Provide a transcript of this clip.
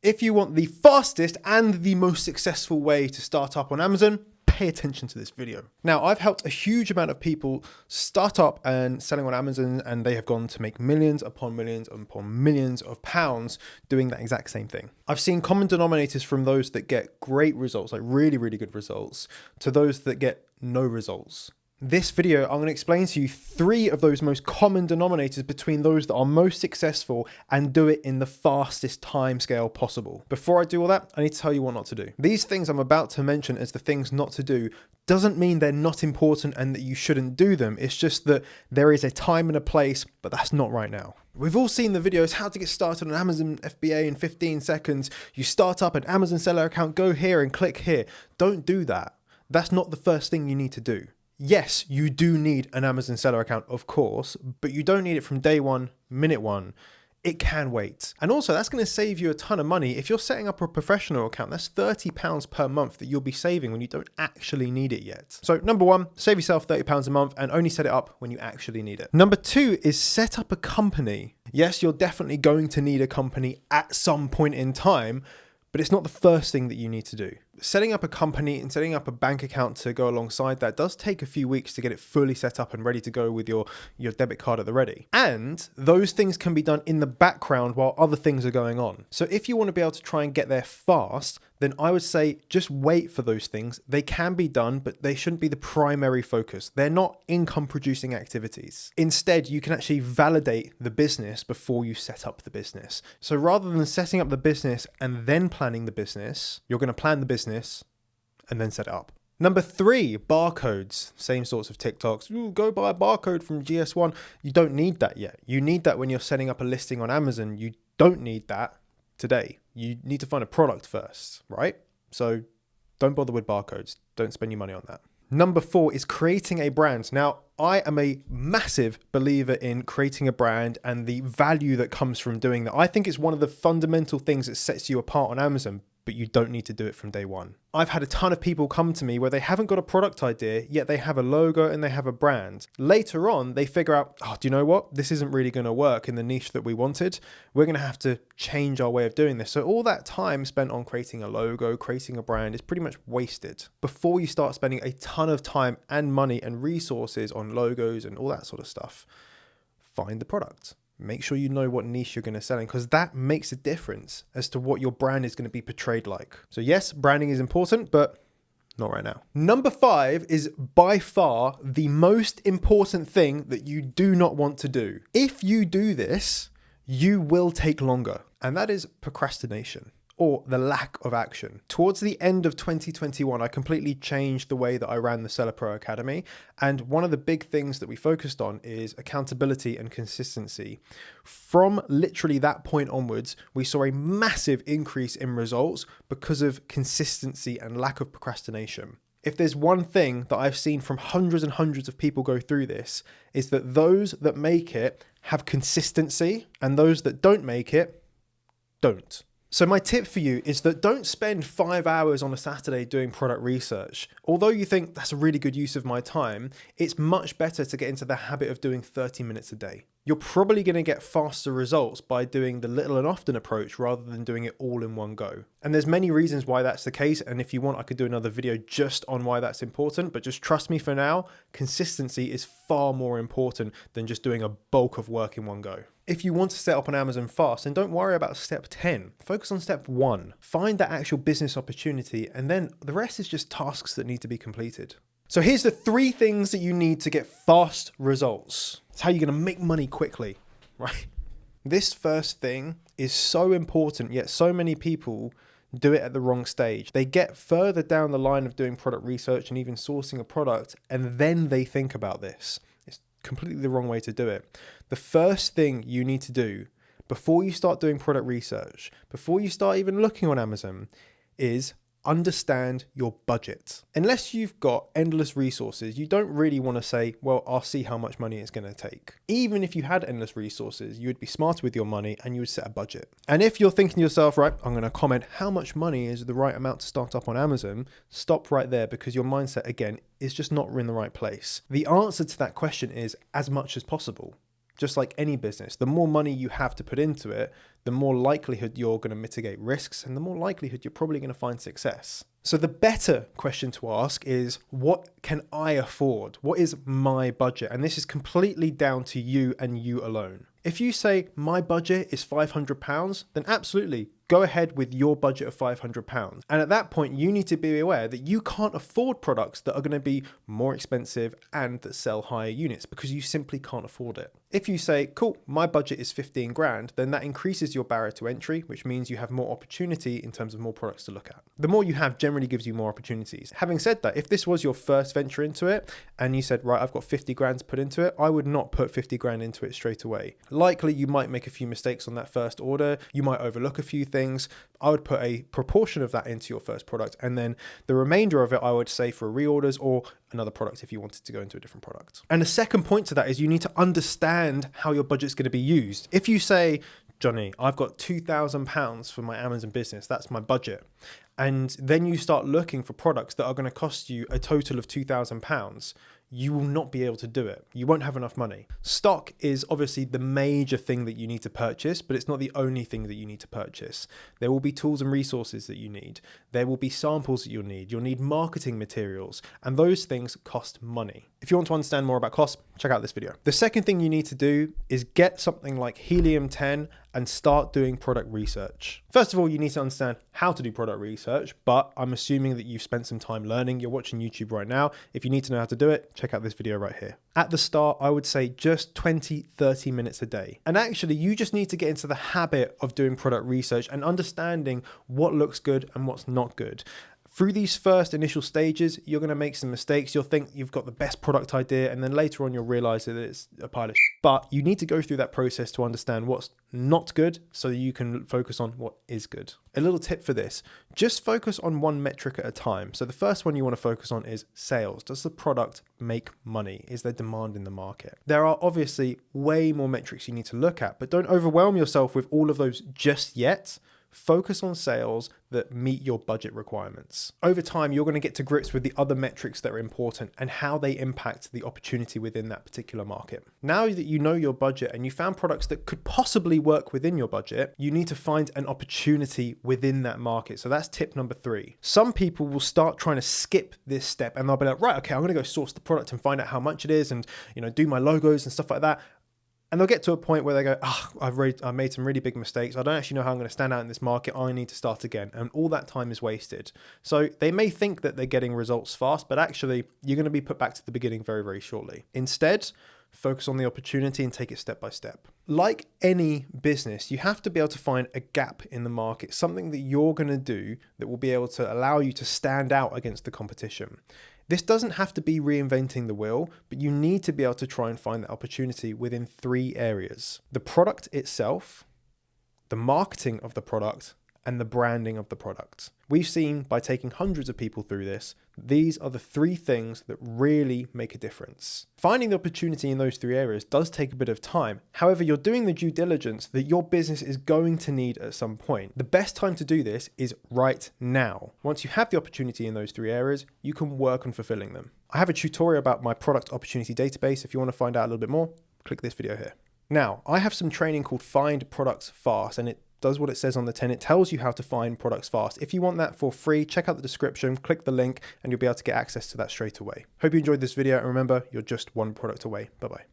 If you want the fastest and the most successful way to start up on Amazon, pay attention to this video. Now, I've helped a huge amount of people start up and selling on Amazon, and they have gone to make millions upon millions upon millions of pounds doing that exact same thing. I've seen common denominators from those that get great results, like really, really good results, to those that get no results. This video, I'm going to explain to you 3 of those most common denominators between those that are most successful and do it in the fastest time scale possible. Before I do all that, I need to tell you what not to do. These things I'm about to mention as the things not to do doesn't mean they're not important and that you shouldn't do them. It's just that there is a time and a place, but that's not right now. We've all seen the videos, how to get started on Amazon FBA in 15 seconds. You start up an Amazon seller account, go here and click here. Don't do that. That's not the first thing you need to do. Yes, you do need an Amazon seller account, of course, but you don't need it from day one, minute one. It can wait. And also, that's going to save you a ton of money. If you're setting up a professional account, that's £30 per month that you'll be saving when you don't actually need it yet. So number 1, save yourself £30 a month and only set it up when you actually need it. Number 2 is set up a company. Yes, you're definitely going to need a company at some point in time, but it's not the first thing that you need to do. Setting up a company and setting up a bank account to go alongside that does take a few weeks to get it fully set up and ready to go with your debit card at the ready. And those things can be done in the background while other things are going on. So if you want to be able to try and get there fast, then I would say just wait for those things. They can be done, but they shouldn't be the primary focus. They're not income producing activities. Instead, you can actually validate the business before you set up the business. So rather than setting up the business and then planning the business, you're going to plan the business and then set it up. Number 3, barcodes. Same sorts of TikToks. Ooh, go buy a barcode from GS1. You don't need that yet. You need that when you're setting up a listing on Amazon. You don't need that today. You need to find a product first, right? So don't bother with barcodes. Don't spend your money on that. Number 4 is creating a brand. Now, I am a massive believer in creating a brand and the value that comes from doing that. I think it's one of the fundamental things that sets you apart on Amazon, but you don't need to do it from day one. I've had a ton of people come to me where they haven't got a product idea, yet they have a logo and they have a brand. Later on, they figure out, oh, do you know what? This isn't really going to work in the niche that we wanted. We're going to have to change our way of doing this. So all that time spent on creating a logo, creating a brand is pretty much wasted. Before you start spending a ton of time and money and resources on logos and all that sort of stuff, find the product. Make sure you know what niche you're going to sell in, because that makes a difference as to what your brand is going to be portrayed like. So yes, branding is important, but not right now. Number 5 is by far the most important thing that you do not want to do. If you do this, you will take longer, and that is procrastination, or the lack of action. Towards the end of 2021, I completely changed the way that I ran the Seller Pro Academy. And one of the big things that we focused on is accountability and consistency. From literally that point onwards, we saw a massive increase in results because of consistency and lack of procrastination. If there's one thing that I've seen from hundreds and hundreds of people go through this, is that those that make it have consistency and those that don't make it, don't. So my tip for you is that don't spend 5 hours on a Saturday doing product research. Although you think that's a really good use of my time, it's much better to get into the habit of doing 30 minutes a day. You're probably going to get faster results by doing the little and often approach rather than doing it all in one go. And there's many reasons why that's the case. And if you want, I could do another video just on why that's important, but just trust me for now, consistency is far more important than just doing a bulk of work in one go. If you want to set up on Amazon fast, then don't worry about step 10. Focus on step 1. Find that actual business opportunity, and then the rest is just tasks that need to be completed. So here's the 3 things that you need to get fast results. It's how you're going to make money quickly, right? This first thing is so important, yet so many people do it at the wrong stage. They get further down the line of doing product research and even sourcing a product, and then they think about this. It's completely the wrong way to do it. The first thing you need to do before you start doing product research, before you start even looking on Amazon, is understand your budget. Unless you've got endless resources, you don't really want to say, well, I'll see how much money it's going to take. Even if you had endless resources, you would be smarter with your money and you would set a budget. And if you're thinking to yourself, right, I'm going to comment how much money is the right amount to start up on Amazon, stop right there, because your mindset, again, is just not in the right place. The answer to that question is as much as possible. Just like any business, the more money you have to put into it, the more likelihood you're going to mitigate risks and the more likelihood you're probably going to find success. So the better question to ask is, what can I afford? What is my budget? And this is completely down to you and you alone. If you say my budget is £500, then absolutely go ahead with your budget of £500. And at that point, you need to be aware that you can't afford products that are going to be more expensive and that sell higher units because you simply can't afford it. If you say, cool, my budget is 15 grand, then that increases your barrier to entry, which means you have more opportunity in terms of more products to look at. The more you have generally gives you more opportunities. Having said that, if this was your first venture into it and you said, right, I've got 50 grand to put into it, I would not put 50 grand into it straight away. Likely you might make a few mistakes on that first order. You might overlook a few things. I would put a proportion of that into your first product. And then the remainder of it, I would say for reorders or another product if you wanted to go into a different product. And the second point to that is you need to understand how your budget's going to be used. If you say, Jonny, I've got £2,000 for my Amazon business, that's my budget. And then you start looking for products that are going to cost you a total of £2,000, you will not be able to do it. You won't have enough money. Stock is obviously the major thing that you need to purchase, but it's not the only thing that you need to purchase. There will be tools and resources that you need. There will be samples that you'll need. You'll need marketing materials, and those things cost money. If you want to understand more about costs, check out this video. The second thing you need to do is get something like Helium 10 and start doing product research. First of all, you need to understand how to do product research, but I'm assuming that you've spent some time learning. You're watching YouTube right now. If you need to know how to do it, check out this video right here. At the start, I would say just 20-30 minutes a day. And actually, you just need to get into the habit of doing product research and understanding what looks good and what's not good. Through these first initial stages, you're going to make some mistakes. You'll think you've got the best product idea, and then later on you'll realize that it's a pile of shit. But you need to go through that process to understand what's not good so you can focus on what is good. A little tip for this, just focus on one metric at a time. So the first one you want to focus on is sales. Does the product make money? Is there demand in the market? There are obviously way more metrics you need to look at, but don't overwhelm yourself with all of those just yet. Focus on sales that meet your budget requirements. Over time, you're going to get to grips with the other metrics that are important and how they impact the opportunity within that particular market. Now that you know your budget and you found products that could possibly work within your budget, you need to find an opportunity within that market. So that's tip number 3. Some people will start trying to skip this step and they'll be like, right, okay, I'm going to go source the product and find out how much it is and, do my logos and stuff like that. And they'll get to a point where they go, I've made some really big mistakes. I don't actually know how I'm going to stand out in this market. I need to start again. And all that time is wasted. So they may think that they're getting results fast, but actually you're going to be put back to the beginning very, very shortly. Instead, focus on the opportunity and take it step by step. Like any business, you have to be able to find a gap in the market, something that you're going to do that will be able to allow you to stand out against the competition. This doesn't have to be reinventing the wheel, but you need to be able to try and find that opportunity within 3 areas: the product itself, the marketing of the product, and the branding of the product. We've seen by taking hundreds of people through this, these are the 3 things that really make a difference. Finding the opportunity in those 3 areas does take a bit of time. However, you're doing the due diligence that your business is going to need at some point. The best time to do this is right now. Once you have the opportunity in those 3 areas, you can work on fulfilling them. I have a tutorial about my product opportunity database. If you want to find out a little bit more, click this video here. Now, I have some training called Find Products Fast, and it does what it says on the tin. It tells you how to find products fast. If you want that for free, check out the description, click the link, and you'll be able to get access to that straight away. Hope you enjoyed this video, and remember, you're just one product away. Bye-bye.